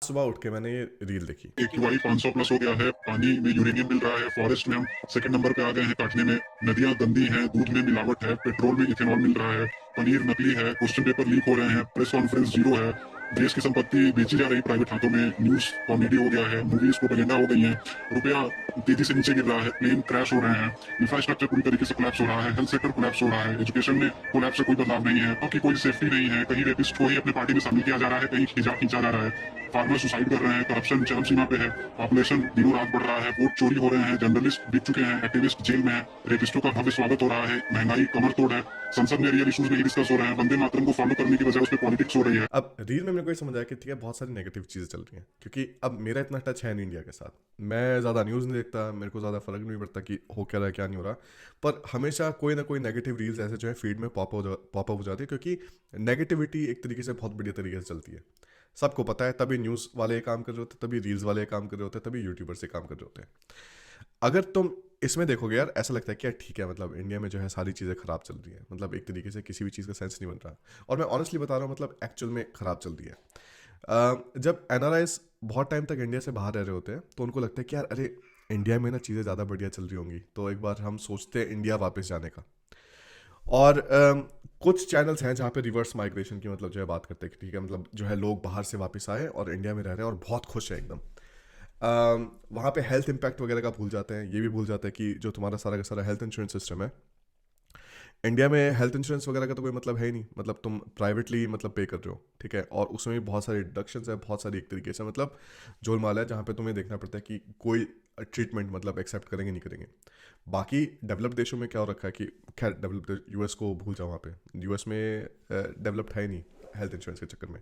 सुबह उठ के मैंने ये रील देखी। AQI 500 प्लस हो गया है, पानी में यूरेनियम मिल रहा है, फॉरेस्ट में हम सेकंड नंबर पे आ गए हैं काटने में, नदियां गंदी हैं, दूध में मिलावट है, पेट्रोल में इथेनॉल मिल रहा है, पनीर नकली है, क्वेश्चन पेपर लीक हो रहे हैं, प्रेस कॉन्फ्रेंस जीरो है, देश की संपत्ति बेची जा रही प्राइवेट हाथों में, न्यूज कॉमेडी हो गया है, मूवीज प्रोपेगेंडा हो गई है, रुपया तेजी से नीचे गिर रहा है, प्लेन क्रैश हो रहे हैं, इंफ्रास्ट्रक्चर पूरी तरीके से कोलैप्स हो रहा है, हेल्थ सेक्टर कोलैप्स हो रहा है, एजुकेशन में कोलैप्स से कोई बदलाव नहीं है, की कोई सेफ्टी नहीं है, कहीं रेपिस्ट को ही अपने पार्टी में शामिल किया जा रहा है, कहीं खींचा खींचा जा रहा है, फार्मर सुसाइड कर रहे हैं, करप्शन चरम सीमा पे है, पॉपुलेशन दिनों रात बढ़ रहा है, वोट चोरी हो रहे हैं, जर्नलिस्ट बिक चुके हैं, एक्टिविस्ट जेल में है, रेपिस्टों का भव्य स्वागत हो रहा है, महंगाई कमर तोड़ है, संसद में रियल इशूज नहीं डिस्कस हो रहे हैं, वंदे मातरम को फॉलो करने की बजाय उस पर पॉलिटिक्स हो रही है। अब रील में मेरे को ये समझ आया कि ठीक है, बहुत सारी नेगेटिव चीज़ें चल रही हैं, क्योंकि अब मेरा इतना टच है नहीं इंडिया के साथ। मैं ज़्यादा न्यूज़ नहीं देखता, मेरे को ज़्यादा फर्क नहीं पड़ता कि हो क्या रहा है क्या नहीं हो रहा। पर हमेशा कोई ना कोई नेगेटिव रील्स ऐसे जो है फीड में पॉपअप हो जाती है, क्योंकि नेगेटिविटी एक तरीके से बहुत बढ़िया तरीके से चलती है। सबको पता है, तभी न्यूज़ वाले ये काम कर रहे होते हैं, तभी रील्स वाले ये काम कर रहे होते हैं, तभी यूट्यूबर से काम कर रहे होते हैं। अगर तुम इसमें देखोगे यार, ऐसा लगता है कि यार ठीक है, मतलब इंडिया में जो है सारी चीज़ें ख़राब चल रही हैं, मतलब एक तरीके से किसी भी चीज़ का सेंस नहीं बन रहा। और मैं ऑनेस्टली बता रहा हूँ, मतलब एक्चुअल में ख़राब चल रही है। जब एनआरआईज बहुत टाइम तक इंडिया से बाहर रह रहे होते हैं, तो उनको लगता है कि यार अरे, इंडिया में ना चीज़ें ज़्यादा बढ़िया चल रही होंगी, तो एक बार हम सोचते हैं इंडिया वापस जाने का। और कुछ चैनल्स हैं जहाँ पे रिवर्स माइग्रेशन की मतलब जो है बात करते हैं कि ठीक है, मतलब जो है लोग बाहर से वापस आए और इंडिया में रह रहे हैं और बहुत खुश है एकदम। वहाँ पे हेल्थ इम्पैक्ट वगैरह का भूल जाते हैं, ये भी भूल जाते हैं कि जो तुम्हारा सारा का सारा हेल्थ इंश्योरेंस सिस्टम है, इंडिया में हेल्थ इंश्योरेंस वगैरह का तो कोई मतलब है ही नहीं। मतलब तुम प्राइवेटली मतलब पे कर रहे हो, ठीक है, और उसमें भी बहुत सारे डिडक्शंस है, बहुत सारी एक तरीके से मतलब झोलमाल है, जहाँ पे तुम्हें देखना पड़ता है कि कोई ट्रीटमेंट मतलब एक्सेप्ट करेंगे नहीं करेंगे। बाकी डेवलप्ड देशों में क्या हो रखा है कि, खैर डेवलप्ड यूएस को भूल जाओ, वहाँ पे यूएस में डेवलप्ड है ही नहीं हेल्थ इंश्योरेंस के चक्कर में।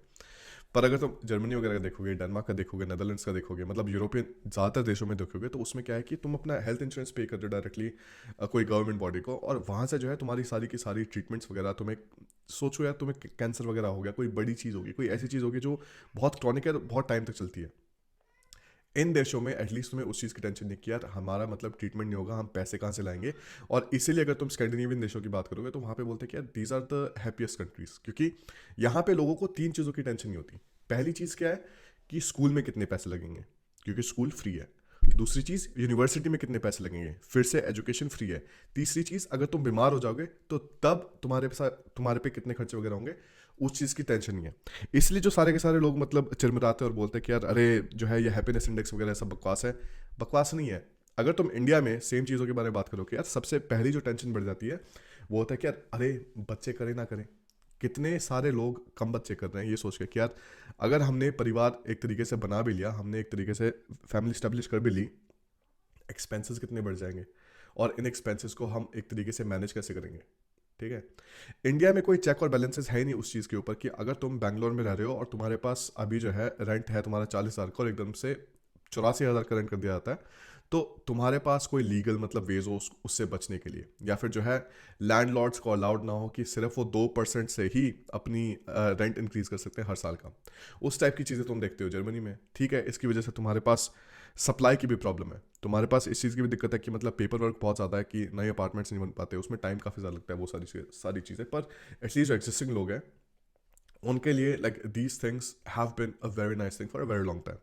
पर अगर तुम जर्मनी वगैरह का देखोगे, डेनमार्क का देखोगे, नेदरलैंड्स का देखोगे, मतलब यूरोपियन ज़्यादातर देशों में देखोगे, तो उसमें क्या है कि तुम अपना हेल्थ इंश्योरेंस पे कर रहे हो डायरेक्टली कोई गवर्नमेंट बॉडी को, और वहाँ से जो है तुम्हारी सारी की सारी ट्रीटमेंट्स वगैरह तुम्हें, सोचो यार, तुम्हें कैंसर वगैरह हो गया, कोई बड़ी चीज़ होगी, कोई ऐसी चीज़ होगी जो बहुत क्रॉनिक है, बहुत टाइम तक चलती है। इन देशों में एटलीस्ट तुम्हें उस चीज़ की टेंशन नहीं कि यार हमारा मतलब ट्रीटमेंट नहीं होगा, हम पैसे कहाँ से लाएंगे। और इसीलिए अगर तुम स्कैंडिनेवियन देशों की बात करोगे, तो वहाँ पे बोलते हैं कि यार these are the happiest countries, क्योंकि यहाँ पे लोगों को तीन चीज़ों की टेंशन नहीं होती। पहली चीज़ क्या है कि स्कूल में कितने पैसे लगेंगे, क्योंकि स्कूल फ्री है। दूसरी चीज़, यूनिवर्सिटी में कितने पैसे लगेंगे, फिर से एजुकेशन फ्री है। तीसरी चीज़, अगर तुम बीमार हो जाओगे तो तब तुम्हारे साथ तुम्हारे पे कितने खर्चे वगैरह होंगे, उस चीज़ की टेंशन नहीं है। इसलिए जो सारे के सारे लोग मतलब चिरमिराते हैं और बोलते हैं कि यार अरे, जो है ये हैप्पीनेस इंडेक्स वगैरह सब बकवास है। बकवास नहीं है। अगर तुम इंडिया में सेम चीज़ों के बारे में बात करोगे यार, सबसे पहली जो टेंशन बढ़ जाती है वो होता है कि यार अरे, बच्चे करें ना करें। कितने सारे लोग कम बच्चे कर रहे हैं ये सोच के कि यार, अगर हमने परिवार एक तरीके से बना भी लिया, हमने एक तरीके से फैमिली स्टैब्लिश कर भी ली, एक्सपेंसेस कितने बढ़ जाएंगे, और इन एक्सपेंसेस को हम एक तरीके से मैनेज कैसे करेंगे। ठीक है, इंडिया में कोई चेक और बैलेंसेस है ही नहीं उस चीज़ के ऊपर कि अगर तुम बैंगलोर में रह रहे हो और तुम्हारे पास अभी जो है रेंट है तुम्हारा 40,000 का, और एकदम से 84,000 का रेंट कर दिया जाता है, तो तुम्हारे पास कोई लीगल मतलब वेज हो उससे बचने के लिए, या फिर जो है लैंडलॉर्ड्स को अलाउड ना हो कि सिर्फ वो 2% से ही अपनी रेंट इंक्रीज कर सकते हैं हर साल का। उस टाइप की चीज़ें तुम देखते हो जर्मनी में। ठीक है, इसकी वजह से तुम्हारे पास सप्लाई की भी प्रॉब्लम है, तुम्हारे पास इस चीज़ की भी दिक्कत है कि मतलब पेपर वर्क बहुत ज़्यादा है, कि नए अपार्टमेंट्स नहीं बन पाते, उसमें टाइम काफ़ी ज़्यादा लगता है, वो सारी चीज़ें। पर एटलीस्ट जो एग्जिस्टिंग लोग हैं उनके लिए like these things have been a very nice thing for a very long time.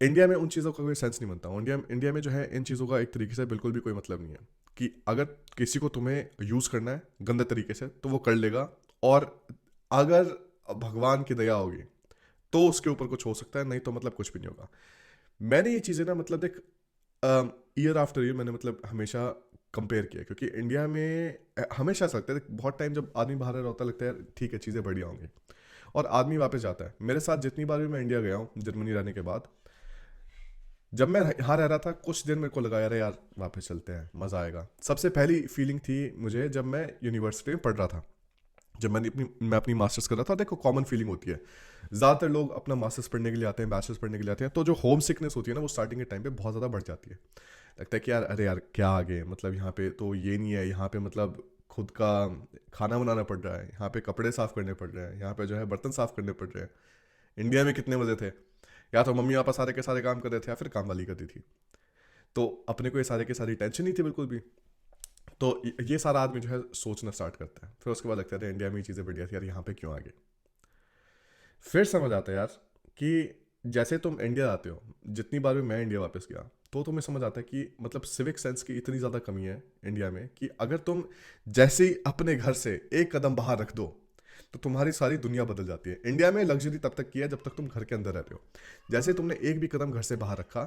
India में उन चीज़ों का कोई सेंस नहीं बनता। इंडिया में जो है इन चीज़ों का एक तरीके से बिल्कुल भी कोई मतलब नहीं है कि अगर किसी को तुम्हें यूज़ करना है गंदे तरीके से तो वो कर लेगा, और अगर भगवान की दया होगी तो उसके ऊपर कुछ हो सकता है, नहीं तो मतलब कुछ भी नहीं होगा। मैंने ये चीज़ें ना मतलब देख, ईयर आफ्टर ईयर मैंने मतलब हमेशा कंपेयर किया, क्योंकि इंडिया में हमेशा ऐसा लगता है, देख, बहुत टाइम जब आदमी बाहर रह रहा होता है लगता है यार ठीक है चीज़ें बढ़िया होंगी, और आदमी वापस जाता है। मेरे साथ जितनी बार भी मैं इंडिया गया हूँ जर्मनी रहने के बाद, जब मैं यहाँ रह रहा था कुछ दिन मेरे को लगा यार यार वापस चलते हैं, मज़ा आएगा। सबसे पहली फीलिंग थी मुझे जब मैं यूनिवर्सिटी में पढ़ रहा था, जब मैं अपनी मास्टर्स कर रहा था। देखो, कॉमन फीलिंग होती है, ज़्यादातर लोग अपना मास्टर्स पढ़ने के लिए आते हैं, बैचलर्स पढ़ने के लिए आते हैं, तो जो होम सिकनेस होती है ना वो स्टार्टिंग के टाइम पे बहुत ज़्यादा बढ़ जाती है। लगता है कि यार अरे यार क्या आगे, मतलब यहाँ पे तो ये नहीं है, यहाँ पे मतलब खुद का खाना बनाना पड़ रहा है, यहाँ पे कपड़े साफ़ करने पड़ रहे हैं, यहाँ पे जो है बर्तन साफ़ करने पड़ रहे हैं। इंडिया में कितने मज़े थे, या तो मम्मी पापा सारे के सारे काम कर रहे थे या फिर काम वाली करती थी, तो अपने को ये सारे के सारी टेंशन नहीं थी बिल्कुल भी। तो ये सारा आदमी जो है सोचना स्टार्ट करता है, फिर उसके बाद लगता है अरे इंडिया में ये चीज़ें बढ़िया थी यार, यहाँ पे क्यों आ गए। फिर समझ आता है यार कि जैसे तुम इंडिया आते हो, जितनी बार भी मैं इंडिया वापस गया, तो तुम्हें समझ आता है कि मतलब सिविक सेंस की इतनी ज़्यादा कमी है इंडिया में कि अगर तुम जैसे ही अपने घर से एक कदम बाहर रख दो तो तुम्हारी सारी दुनिया बदल जाती है। इंडिया में लग्जरी तब तक की है जब तक तुम घर के अंदर रहते हो। जैसे तुमने एक भी कदम घर से बाहर रखा,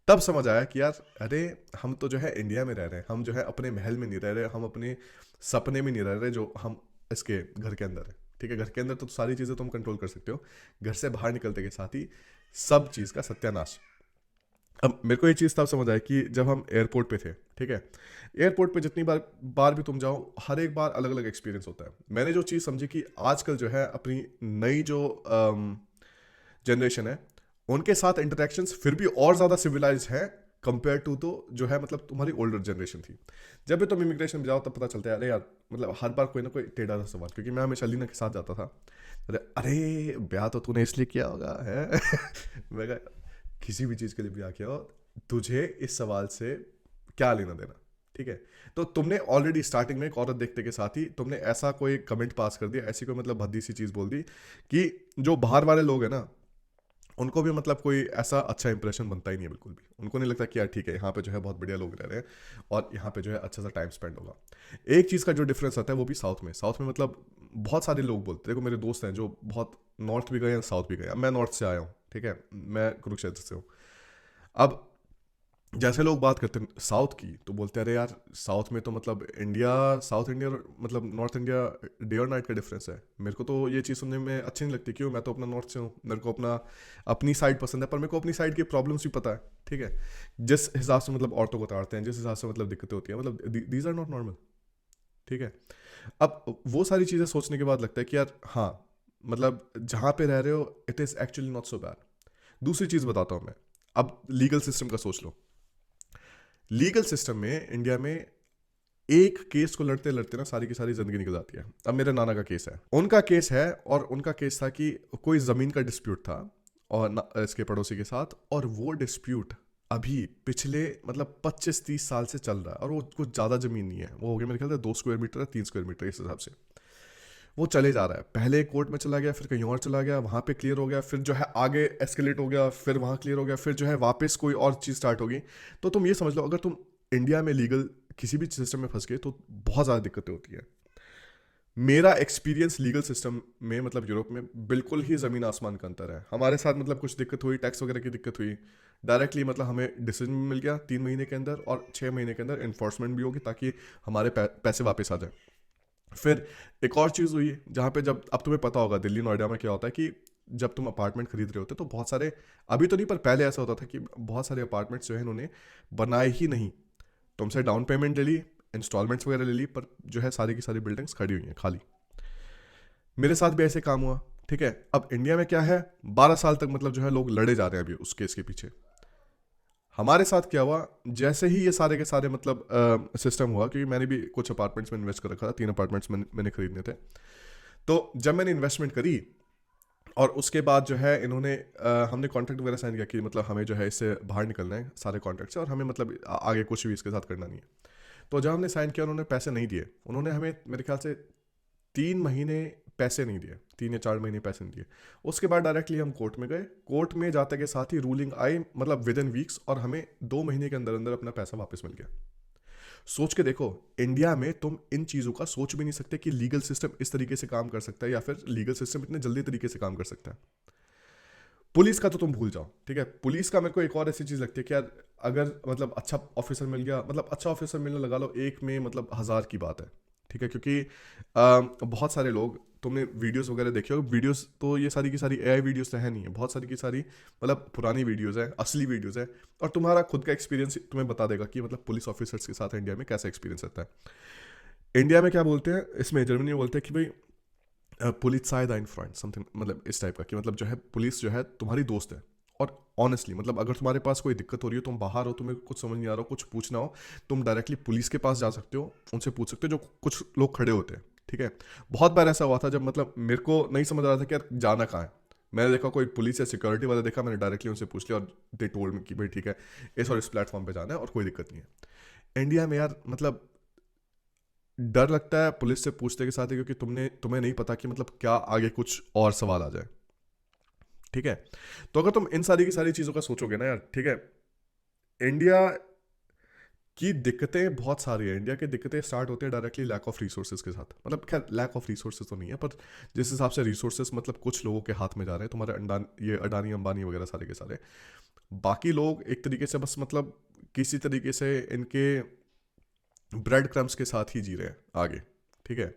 तब समझ आया कि यार अरे, हम तो जो है इंडिया में रह रहे हैं, हम जो है अपने महल में नहीं रह रहे, हम अपने सपने में नहीं रह रहे जो हम इसके घर के अंदर है। ठीक है, घर के अंदर तो सारी चीज़ें तुम कंट्रोल कर सकते हो, घर से बाहर निकलते के साथ ही सब चीज़ का सत्यानाश। अब मेरे को ये चीज़ तब समझ आई कि जब हम एयरपोर्ट पे थे। ठीक है, एयरपोर्ट पे जितनी बार बार भी तुम जाओ, हर एक बार अलग अलग एक्सपीरियंस होता है। मैंने जो चीज़ समझी कि आजकल जो है अपनी नई जो जनरेशन है, उनके साथ इंटरेक्शंस फिर भी और ज़्यादा सिविलाइज है कंपेयर टू तो जो है मतलब तुम्हारी ओल्डर जनरेशन थी। जब भी तुम इमिग्रेशन में जाओ तब पता चलता है, अरे यार मतलब हर बार कोई ना कोई टेढ़ा सा सवाल, क्योंकि मैं हमेशा लीना के साथ जाता था। अरे ब्याह तो तूने इसलिए किया होगा है मैं कहा, किसी भी चीज़ के लिए ब्याह किया हो, तुझे इस सवाल से क्या लेना देना। ठीक है, तो तुमने ऑलरेडी स्टार्टिंग में एक औरत देखते के साथ ही तुमने ऐसा कोई कमेंट पास कर दिया, ऐसी कोई मतलब भद्दी सी चीज़ बोल दी कि जो बाहर वाले लोग हैं ना, उनको भी मतलब कोई ऐसा अच्छा इंप्रेशन बनता ही नहीं है बिल्कुल भी। उनको नहीं लगता कि यार ठीक है, यहाँ पे जो है बहुत बढ़िया लोग रह रहे हैं और यहाँ पे जो है अच्छा सा टाइम स्पेंड होगा। एक चीज़ का जो डिफरेंस आता है वो भी साउथ में मतलब बहुत सारे लोग बोलते हैं। देखो मेरे दोस्त हैं जो बहुत नॉर्थ भी गए हैं, साउथ भी गए। अब मैं नॉर्थ से आया हूँ, ठीक है, मैं कुरुक्षेत्र से हूँ। अब जैसे लोग बात करते हैं साउथ की तो बोलते हैं अरे यार साउथ में तो मतलब इंडिया, साउथ इंडिया और मतलब नॉर्थ इंडिया डे और नाइट का डिफरेंस है। मेरे को तो ये चीज़ सुनने में अच्छी नहीं लगती, क्यों, मैं तो अपना नॉर्थ से हूँ, मेरे को अपना अपनी साइड पसंद है, पर मेरे को अपनी साइड की प्रॉब्लम्स भी पता है। ठीक है, जिस हिसाब से मतलब औरतों को ताड़ते हैं, जिस हिसाब से मतलब दिक्कतें होती हैं, मतलब दीज आर नॉट नॉर्मल। ठीक है, अब वो सारी चीज़ें सोचने के बाद लगता है कि यार हाँ, मतलब जहाँ पे रह रहे हो it is actually not so bad. दूसरी चीज़ बताता हूँ मैं, अब लीगल सिस्टम का सोच लो। लीगल सिस्टम में इंडिया में एक केस को लड़ते लड़ते ना सारी की सारी जिंदगी निकल जाती है। अब मेरे नाना का केस है, उनका केस है, और उनका केस था कि कोई ज़मीन का डिस्प्यूट था और इसके पड़ोसी के साथ, और वो डिस्प्यूट अभी पिछले मतलब 25-30 साल से चल रहा है, और वो कुछ ज़्यादा ज़मीन नहीं है, वो हो गया मेरे ख्याल से 2 स्क्वायर मीटर या 3 स्क्वायर मीटर, इस हिसाब से वो चले जा रहा है। पहले कोर्ट में चला गया, फिर कहीं और चला गया, वहाँ पे क्लियर हो गया, फिर जो है आगे एस्केलेट हो गया, फिर वहाँ क्लियर हो गया, फिर जो है वापस कोई और चीज़ स्टार्ट होगी। तो तुम ये समझ लो, अगर तुम इंडिया में लीगल किसी भी सिस्टम में फंस गए तो बहुत ज़्यादा दिक्कतें होती है। मेरा एक्सपीरियंस लीगल सिस्टम में मतलब यूरोप में बिल्कुल ही ज़मीन आसमान का अंतर है। हमारे साथ मतलब कुछ दिक्कत हुई, टैक्स वगैरह की दिक्कत हुई, डायरेक्टली मतलब हमें डिसीजन मिल गया 3 महीने के अंदर, और 6 महीने के अंदर इन्फोर्समेंट भी होगी ताकि हमारे पैसे वापस आ जाए। फिर एक और चीज़ हुई जहाँ पे, जब अब तुम्हें पता होगा दिल्ली नोएडा में क्या होता है कि जब तुम अपार्टमेंट खरीद रहे होते तो बहुत सारे, अभी तो नहीं पर पहले ऐसा होता था कि बहुत सारे अपार्टमेंट्स जो है इन्होंने बनाए ही नहीं, तुमसे डाउन पेमेंट ले ली, इंस्टॉलमेंट्स वगैरह ले ली, पर जो है सारी की सारी बिल्डिंग्स खड़ी हुई हैं खाली। मेरे साथ भी ऐसे काम हुआ। ठीक है, अब इंडिया में क्या है, 12 साल तक मतलब जो है लोग लड़े जा रहे हैं अभी उस केस के पीछे। हमारे साथ क्या हुआ, जैसे ही ये सारे के सारे मतलब सिस्टम हुआ, क्योंकि मैंने भी कुछ अपार्टमेंट्स में इन्वेस्ट कर रखा था, 3 अपार्टमेंट्स मैंने खरीदने थे। तो जब मैंने इन्वेस्टमेंट करी और उसके बाद जो है इन्होंने हमने कॉन्ट्रैक्ट वगैरह साइन किया कि मतलब हमें जो है इससे बाहर निकलना है सारे कॉन्ट्रैक्ट से, और हमें मतलब आगे कुछ भी इसके साथ करना नहीं है। तो जब हमने साइन किया उन्होंने पैसे नहीं दिए, उन्होंने हमें मेरे ख्याल से 3 महीने पैसे नहीं दिए, 3 या 4 महीने पैसे नहीं दिए। उसके बाद डायरेक्टली हम कोर्ट में गए, कोर्ट में जाते के साथ ही रूलिंग आई मतलब विद इन वीक्स, और हमें 2 महीने के अंदर अंदर अपना पैसा वापस मिल गया। सोच के देखो, इंडिया में तुम इन चीज़ों का सोच भी नहीं सकते कि लीगल सिस्टम इस तरीके से काम कर सकता है, या फिर लीगल सिस्टम इतने जल्दी तरीके से काम कर सकता है। पुलिस का तो तुम भूल जाओ। ठीक है, पुलिस का मेरे को एक और ऐसी चीज़ लगती है कि यार अगर मतलब अच्छा ऑफिसर मिल गया, मतलब अच्छा ऑफिसर मिलने लगा लो एक में मतलब 1000 की बात है। ठीक है, क्योंकि बहुत सारे लोग, तुमने वीडियोस वगैरह देखे हो, वीडियोस तो ये सारी की सारी एआई वीडियोस तो है नहीं है, बहुत सारी की सारी मतलब पुरानी वीडियोस है, असली वीडियोस है, और तुम्हारा खुद का एक्सपीरियंस तुम्हें बता देगा कि मतलब पुलिस ऑफिसर्स के साथ इंडिया में कैसा एक्सपीरियंस रहता है। इंडिया में क्या बोलते हैं, इसमें जर्मनी में बोलते हैं कि भाई पुलिस इन फ्रंट समथिंग, मतलब इस टाइप का, कि मतलब जो है पुलिस जो है तुम्हारी दोस्त है। और ऑनेस्टली मतलब अगर तुम्हारे पास कोई दिक्कत हो रही हो, तुम बाहर हो, तुम्हें कुछ समझ नहीं आ रहा हो, कुछ पूछना हो, तुम डायरेक्टली पुलिस के पास जा सकते हो, उनसे पूछ सकते हो, जो कुछ लोग खड़े होते हैं। ठीक है, बहुत बार ऐसा हुआ था जब मतलब मेरे को नहीं समझ आ रहा था कि यार जाना कहाँ है, मैंने देखा कोई पुलिस या सिक्योरिटी वाला देखा, मैंने डायरेक्टली उनसे पूछ लिया और दे टोल्ड मी कि भाई ठीक है, इस और इस प्लेटफॉर्म पे जाना है और कोई दिक्कत नहीं है। इंडिया में यार मतलब डर लगता है पुलिस से पूछने के साथ ही, क्योंकि तुम्हें नहीं पता कि मतलब क्या आगे कुछ और सवाल आ जाए। ठीक है। तो अगर तुम इन सारी की सारी चीज़ों का सोचोगे ना यार, ठीक है, इंडिया की दिक्कतें बहुत सारी है। इंडिया की दिक्कतें स्टार्ट होती है डायरेक्टली लैक ऑफ रिसोर्सेज के साथ। मतलब खैर लैक ऑफ रिसोर्सेज तो नहीं है, पर जिस हिसाब से रिसोर्सेज मतलब कुछ लोगों के हाथ में जा रहे हैं, तुम्हारे ये अडानी अंबानी वगैरह सारे के सारे, बाकी लोग एक तरीके से बस मतलब किसी तरीके से इनके ब्रेड क्रम्स के साथ ही जी रहे हैं आगे, ठीक है।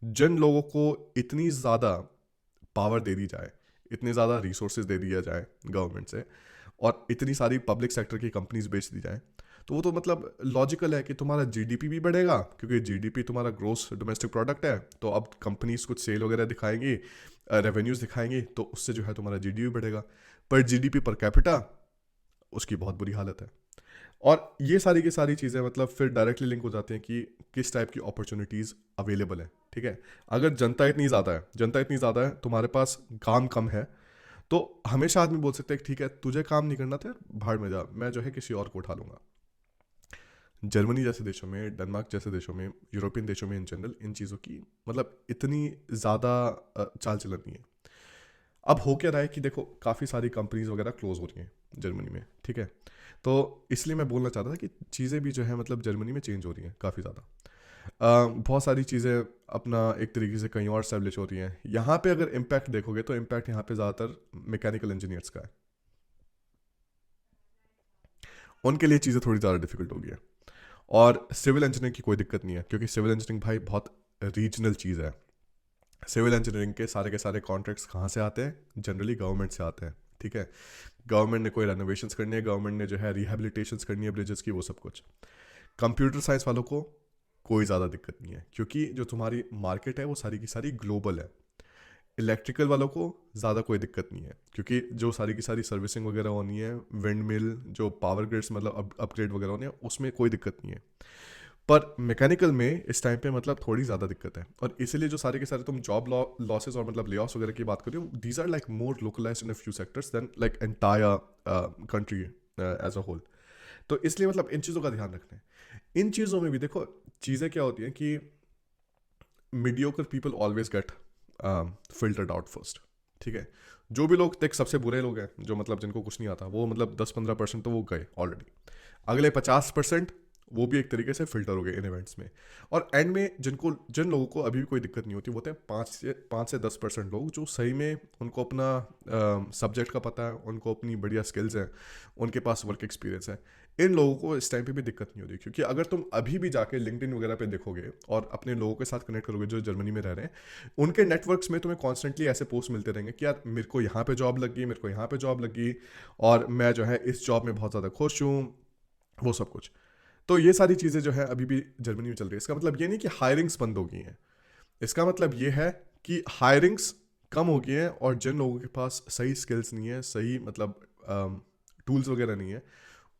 जिन लोगों को इतनी ज़्यादा पावर दे दी जाए, इतने ज़्यादा रिसोर्सेज दे दिया जाए गवर्नमेंट से, और इतनी सारी पब्लिक सेक्टर की कंपनीज बेच दी जाए, तो वो तो मतलब लॉजिकल है कि तुम्हारा जीडीपी भी बढ़ेगा, क्योंकि जीडीपी तुम्हारा ग्रोस डोमेस्टिक प्रोडक्ट है। तो अब कंपनीज कुछ सेल वगैरह दिखाएंगी, रेवेन्यूज दिखाएंगी, तो उससे जो है तुम्हारा जीडीपी बढ़ेगा। पर जीडीपी पर कैपिटा उसकी बहुत बुरी हालत है। और ये सारी की सारी चीज़ें मतलब फिर डायरेक्टली लिंक हो जाती हैं कि किस टाइप की अपॉर्चुनिटीज़ अवेलेबल है, ठीक है। अगर जनता इतनी ज़्यादा है, तुम्हारे पास काम कम है, तो हमेशा आदमी बोल सकते हैं कि ठीक है, तुझे काम नहीं करना था, भाड़ में जा, मैं जो है किसी और को उठा लूंगा। जर्मनी जैसे देशों में, डेनमार्क जैसे देशों में, यूरोपियन देशों में इन जनरल इन चीज़ों की मतलब इतनी ज़्यादा चाल चलन नहीं है। अब हो क्या रहा है कि देखो काफ़ी सारी कंपनीज वगैरह क्लोज हो रही हैं जर्मनी में, ठीक है। तो इसलिए मैं बोलना चाहता था कि चीज़ें भी जो है मतलब जर्मनी में चेंज हो रही हैं काफ़ी ज़्यादा। बहुत सारी चीज़ें अपना एक तरीके से कहीं और स्टैब्लिश हो रही हैं। यहाँ पे अगर इम्पैक्ट देखोगे तो इम्पैक्ट यहाँ पे ज़्यादातर मैकेनिकल इंजीनियर्स का है। उनके लिए चीज़ें थोड़ी ज़्यादा डिफिकल्ट हो गई है। और सिविल इंजीनियरिंग की कोई दिक्कत नहीं है, क्योंकि सिविल इंजीनियरिंग भाई बहुत रीजनल चीज़ है। सिविल इंजीनियरिंग के सारे कॉन्ट्रैक्ट्स कहाँ से आते हैं? जनरली गवर्नमेंट से आते हैं, ठीक है। गवर्नमेंट ने कोई रेनोवेशंस करनी है, गवर्नमेंट ने जो है रिहेबिलिटेशंस करनी है ब्रिजेस की, वो सब कुछ। कंप्यूटर साइंस वालों को कोई ज़्यादा दिक्कत नहीं है, क्योंकि जो तुम्हारी मार्केट है वो सारी की सारी ग्लोबल है। इलेक्ट्रिकल वालों को ज़्यादा कोई दिक्कत नहीं है, क्योंकि जो सारी की सारी सर्विसिंग वगैरह होनी है, विंड मिल जो पावर ग्रिड्स मतलब अपग्रेड वगैरह होने हैं, उसमें कोई दिक्कत नहीं है। पर मैकेनिकल में इस टाइम पे मतलब थोड़ी ज़्यादा दिक्कत है। और इसीलिए जो सारे के सारे तुम जॉब लॉसेस और मतलब ले वगैरह की बात कर रहे हो, these are like more localised in a few sectors than like entire country as a whole. तो इसलिए मतलब इन चीज़ों का ध्यान रखना है। इन चीज़ों में भी देखो चीज़ें क्या होती हैं कि mediocre people always get filtered out first, ठीक है। जो भी लोग देख सबसे बुरे लोग हैं, जो मतलब जिनको कुछ नहीं आता, वो मतलब 10-15% तो वो गए ऑलरेडी। अगले 50% वो भी एक तरीके से फिल्टर हो गए इन इवेंट्स में। और एंड में जिन लोगों को अभी भी कोई दिक्कत नहीं होती, वो होते हैं 5 से 10% लोग, जो सही में उनको अपना सब्जेक्ट का पता है, उनको अपनी बढ़िया स्किल्स हैं, उनके पास वर्क एक्सपीरियंस है। इन लोगों को इस टाइम पे भी दिक्कत नहीं होती, क्योंकि अगर तुम अभी भी जाके लिंक्डइन वगैरह पे देखोगे और अपने लोगों के साथ कनेक्ट करोगे जो जर्मनी में रह रहे हैं, उनके नेटवर्क्स में तुम्हें कॉन्स्टेंटली ऐसे पोस्ट मिलते रहेंगे कि यार मेरे को यहाँ पे जॉब लग गई, मेरे को यहाँ पे जॉब लग गई, और मैं जो है इस जॉब में बहुत ज़्यादा खुश हूँ, वो सब कुछ। तो ये सारी चीज़ें जो है अभी भी जर्मनी में चल रही है। इसका मतलब ये नहीं कि हायरिंग्स बंद हो गई हैं, इसका मतलब ये है कि हायरिंग्स कम हो गई हैं, और जिन लोगों के पास सही स्किल्स नहीं है, सही मतलब टूल्स वगैरह नहीं है,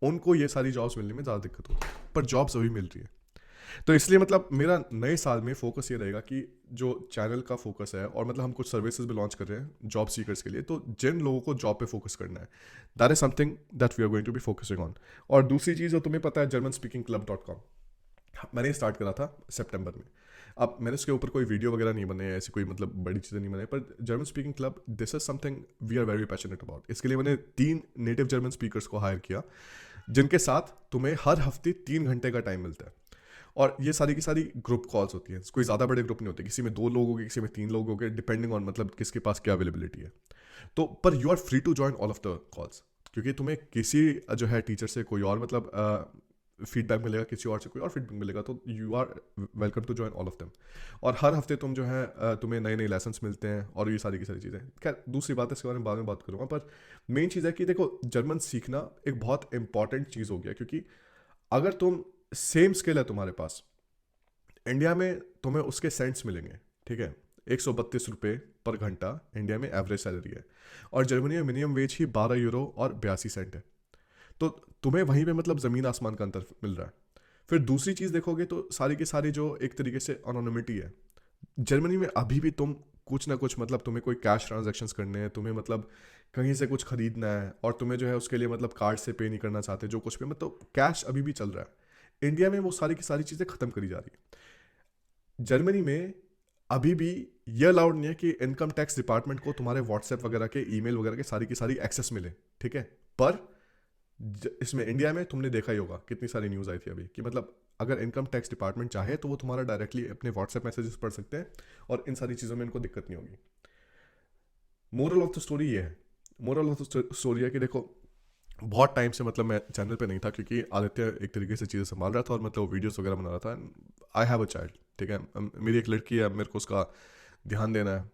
उनको ये सारी जॉब्स मिलने में ज़्यादा दिक्कत होती है। पर जॉब्स अभी मिल रही है। तो इसलिए मतलब मेरा नए साल में फोकस ये रहेगा कि जो चैनल का फोकस है, और मतलब हम कुछ सर्विसेज भी लॉन्च कर रहे हैं जॉब सीकर्स के लिए, तो जिन लोगों को जॉब पे फोकस करना है, that is something that we are going to be focusing on. और दूसरी चीज़ जो तुम्हें पता है, germanspeakingclub.com मैंने स्टार्ट करा था सितंबर में। अब मैंने उसके ऊपर कोई वीडियो वगैरह नहीं बने, ऐसी कोई मतलब बड़ी चीज़ें नहीं बनाई, पर German speaking club this is something we are very passionate about. इसके लिए मैंने 3 नेटिव जर्मन स्पीकर्स को हायर किया, जिनके साथ तुम्हें हर हफ्ते 3 घंटे का टाइम मिलता है। और ये सारी की सारी ग्रुप कॉल्स होती हैं, कोई ज़्यादा बड़े ग्रुप नहीं होते, किसी में 2 लोग हो गए, किसी में 3 लोग हो गए, डिपेंडिंग ऑन मतलब किसके पास क्या अवेलेबिलिटी है। तो पर you are free to join all of the calls, क्योंकि तुम्हें किसी जो है टीचर से कोई और मतलब फीडबैक मिलेगा, किसी और से कोई और फीडबैक मिलेगा, तो you are welcome to join all of them. और हर हफ्ते तुम जो है तुम्हें नए नए लेसन्स मिलते हैं, और ये सारी की सारी चीज़ें। खैर दूसरी बात है, इसके बारे में बाद में बात करूँगा, पर मेन चीज़ है कि देखो जर्मन सीखना एक बहुत इंपॉर्टेंट चीज़ हो गया, क्योंकि अगर तुम सेम स्किल है तुम्हारे पास, इंडिया में तुम्हें उसके सेंट्स मिलेंगे, ठीक है। 132 रुपये पर घंटा इंडिया में एवरेज सैलरी है, और जर्मनी में मिनिमम वेज ही 12 यूरो और 82 सेंट है। तो तुम्हें वहीं पे मतलब ज़मीन आसमान का अंतर मिल रहा है। फिर दूसरी चीज़ देखोगे तो सारी की सारी जो एक तरीके से अनोनिमिटी है, जर्मनी में अभी भी तुम कुछ ना कुछ मतलब तुम्हें कोई कैश ट्रांजैक्शंस करने हैं, तुम्हें मतलब कहीं से कुछ खरीदना है, और तुम्हें जो है उसके लिए मतलब कार्ड से पे नहीं करना चाहते, जो कुछ भी मतलब कैश अभी भी चल रहा है। इंडिया में वो सारी की सारी चीज़ें ख़त्म करी जा रही है। जर्मनी में अभी भी ये अलाउड नहीं है कि इनकम टैक्स डिपार्टमेंट को तुम्हारे व्हाट्सएप वगैरह के ईमेल वगैरह के सारी की सारी एक्सेस मिले, ठीक है। पर इसमें इंडिया में तुमने देखा ही होगा कितनी सारी न्यूज़ आई थी अभी कि मतलब अगर इनकम टैक्स डिपार्टमेंट चाहे तो वो तुम्हारा डायरेक्टली अपने व्हाट्सएप मैसेजेस पढ़ सकते हैं और इन सारी चीज़ों में इनको दिक्कत नहीं होगी। मोरल ऑफ द स्टोरी ये है, मोरल ऑफ द स्टोरी है कि देखो बहुत टाइम से मतलब मैं चैनल पे नहीं था क्योंकि आदित्य एक तरीके से चीज़ें संभाल रहा था और मतलब वीडियोस वगैरह बना रहा था। आई हैव अ चाइल्ड, ठीक है, मेरी एक लड़की है, मेरे को उसका ध्यान देना है।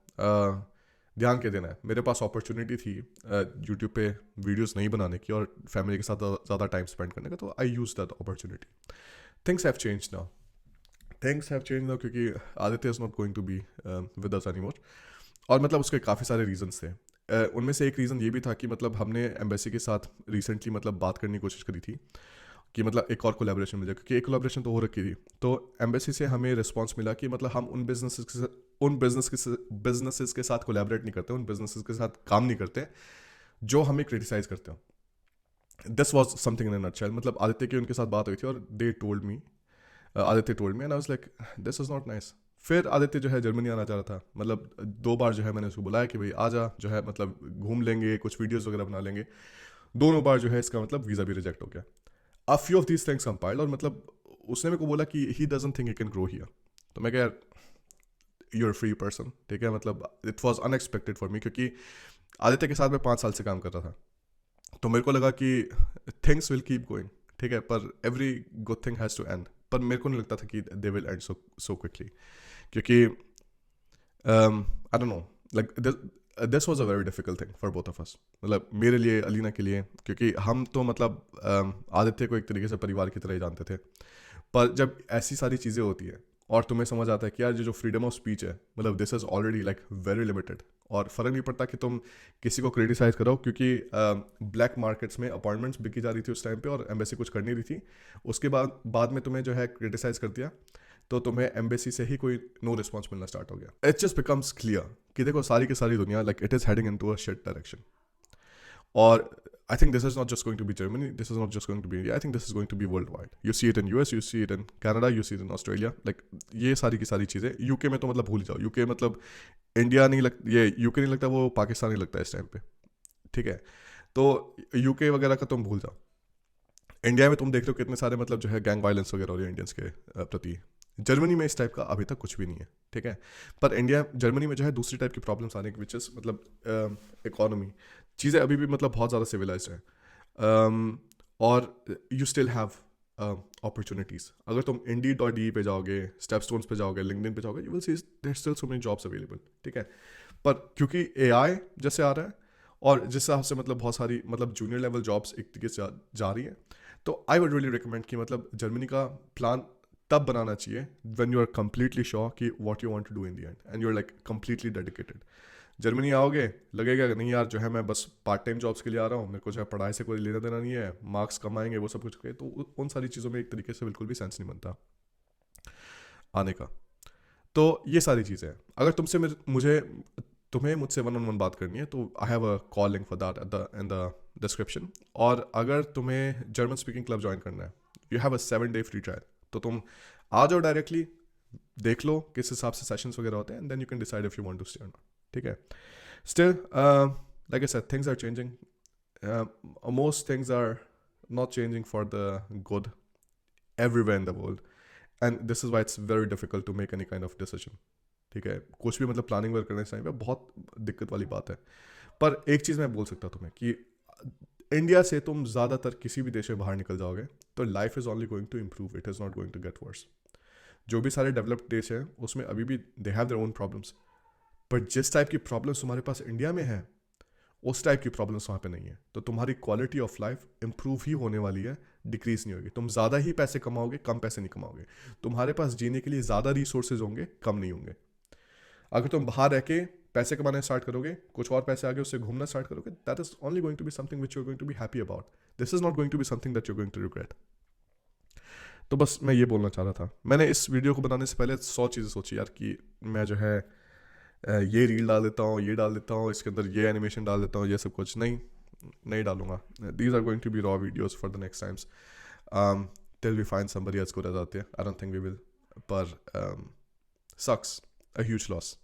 ध्यान के देना है। मेरे पास अपॉर्चुनिटी थी यूट्यूब पे वीडियोस नहीं बनाने की और फैमिली के साथ ज़्यादा टाइम स्पेंड करने का, तो I use that opportunity. Things have change now, things have change now क्योंकि Aditya is not going to be with us anymore. और मतलब उसके काफ़ी सारे रीजंस थे। उनमें से एक रीज़न ये भी था कि मतलब हमने एम्बेसी के साथ रिसेंटली मतलब बात करने की कोशिश करी थी कि मतलब एक और कोलैबोरेशन मिल जाए, क्योंकि एक कोलैबोरेशन तो हो रखी थी। तो एम्बेसी से हमें रिस्पांस मिला कि मतलब हम उन बिजनेसेस के साथ कोलैबोरेट नहीं करते, उन बिजनेसेस के साथ काम नहीं करते जो हमें क्रिटिसाइज करते हो। This was something in a nutshell. मतलब आदित्य की उनके साथ बात हुई थी और they told me, Aditya told me and I was like this is not nice. फिर आदित्य जो है जर्मनी आना चाह रहा था, मतलब 2 बार जो है मैंने उसको बुलाया कि भाई आ जा, जो है मतलब घूम लेंगे, कुछ वीडियोस वगैरह बना लेंगे। दोनों बार जो है इसका मतलब वीज़ा भी रिजेक्ट हो गया। A few of these things compiled और मतलब उसने मेरे को बोला कि he doesn't think he can grow here. तो मैं कहा यार यू आर फ्री पर्सन, ठीक है, मतलब it was unexpected for me क्योंकि आदित्य के साथ मैं 5 साल से काम कर रहा था। तो मेरे को लगा कि थिंग्स विल कीप गोइंग, ठीक है, पर every good thing has to end. पर मेरे को नहीं लगता था कि they will end so quickly क्योंकि I don't know, like this was a very difficult thing for both of us, मतलब मेरे लिए, अलीना के लिए, क्योंकि हम तो मतलब आदित्य को एक तरीके से परिवार की तरह ही जानते थे। पर जब ऐसी सारी चीज़ें होती है और तुम्हें समझ आता है कि यार जो फ्रीडम ऑफ स्पीच है, मतलब this is already like very limited और फ़र्क नहीं पड़ता कि तुम किसी को क्रिटिसाइज करो क्योंकि ब्लैक मार्केट्स में अपॉइंटमेंट्स बिकी जा रही थी उस टाइम पे और एम्बेसी कुछ कर नहीं रही थी। उसके बाद में तुम्हें जो है क्रिटिसाइज कर दिया तो तुम्हें एम्बेसी से ही कोई नो रिस्पॉन्स मिलना स्टार्ट हो गया। इट जस्ट बिकम्स क्लियर कि देखो सारी की सारी दुनिया like it is heading into a shit direction. और I think this is not just going to be Germany, this is not just going to be India, I think this is going to be worldwide. You see it in US, you see it in Canada, you see it in Australia, like ये सारी की सारी चीज़ें। UK में तो मतलब भूल जाओ, यूके मतलब इंडिया नहीं लग, ये यूके नहीं लगता, वो पाकिस्तान ही लगता है इस टाइम पे, ठीक है। तो यूके वगैरह का तुम भूल जाओ। इंडिया में तुम देख रहे हो कितने सारे मतलब जो है गैंग वायलेंस वगैरह हो रही है इंडियंस के प्रति। जर्मनी में इस टाइप का अभी तक कुछ भी नहीं है, ठीक है। पर जर्मनी में जो है दूसरी टाइप की प्रॉब्लम्स आने की, विच इज़ मतलब इकोनॉमी, चीज़ें अभी भी मतलब बहुत ज़्यादा सिविलाइज्ड है। और यू स्टिल हैव अपॉर्चुनिटीज़। अगर तुम Indeed.de पे जाओगे, स्टेपस्टोन्स पे जाओगे, लिंक्डइन पे जाओगे, you will see there still so many jobs available, ठीक है। पर क्योंकि AI जैसे आ रहा है और जिस हिसाब से मतलब बहुत सारी मतलब जूनियर लेवल जॉब्स एक तरीके से जा रही है, तो आई वुड रियली रिकमेंड कि मतलब जर्मनी का प्लान तब बनाना चाहिए when you are completely sure कि what you want to do in the end and you are like completely dedicated. Germany आओगे, लगेगा कि नहीं यार जो है मैं बस पार्ट टाइम जॉब्स के लिए आ रहा हूँ, मेरे को जो है पढ़ाई से कोई लेना देना नहीं है, मार्क्स कम आएंगे, वो सब कुछ के, तो उन सारी चीज़ों में एक तरीके से बिल्कुल भी सेंस नहीं बनता आने का। तो ये सारी चीज़ें हैं। अगर तुम्हें मुझसे 1-on-1 बात करनी है तो I have a call link for that in the description. और अगर तुम्हें जर्मन स्पीकिंग क्लब ज्वाइन करना है, you have a 7-day free trial, तो तुम आ जाओ डायरेक्टली, देख लो किस हिसाब से सेशंस वगैरह होते हैं and then you can decide if you want to stay और नॉट, ठीक है। Still, like I said, things are changing. Most things are not changing for the good everywhere in the world, and this is why it's very difficult to make any kind of decision. ठीक है, कुछ भी मतलब planning work करने से पे बहुत दिक्कत वाली बात है। पर एक चीज़ मैं बोल सकता तुम्हें कि इंडिया से तुम ज़्यादातर किसी भी देश में बाहर निकल जाओगे तो life is only going to improve, it is not going to get worse. जो भी सारे डेवलप्ड देश हैं उसमें अभी भी they have their own problems, पर जिस टाइप की प्रॉब्लम्स तुम्हारे पास इंडिया में है उस टाइप की प्रॉब्लम्स वहाँ पे नहीं है। तो तुम्हारी क्वालिटी ऑफ लाइफ इंप्रूव ही होने वाली है, डिक्रीज नहीं होगी। तुम ज़्यादा ही पैसे कमाओगे, कम पैसे नहीं कमाओगे। तुम्हारे पास जीने के लिए ज़्यादा रिसोर्सेज होंगे, कम नहीं होंगे। अगर तुम बाहर रह के पैसे कमाने स्टार्ट करोगे, कुछ और पैसे आगे उससे घूमना स्टार्ट करोगे, that is only going to be something which you are going to be happy about. This is not going to be something that you are going to regret. तो बस मैं ये बोलना चाह रहा था। मैंने इस वीडियो को बनाने से पहले 100 चीज़ें सोची यार कि मैं जो है ये रील डाल देता हूँ, ये डाल देता हूँ, इसके अंदर ये एनिमेशन डाल देता हूँ, ये सब कुछ नहीं डालूंगा। These are going to be raw videos for the next times till we find somebody as good as आते हैं। I don't think we will, पर सक्स a huge loss.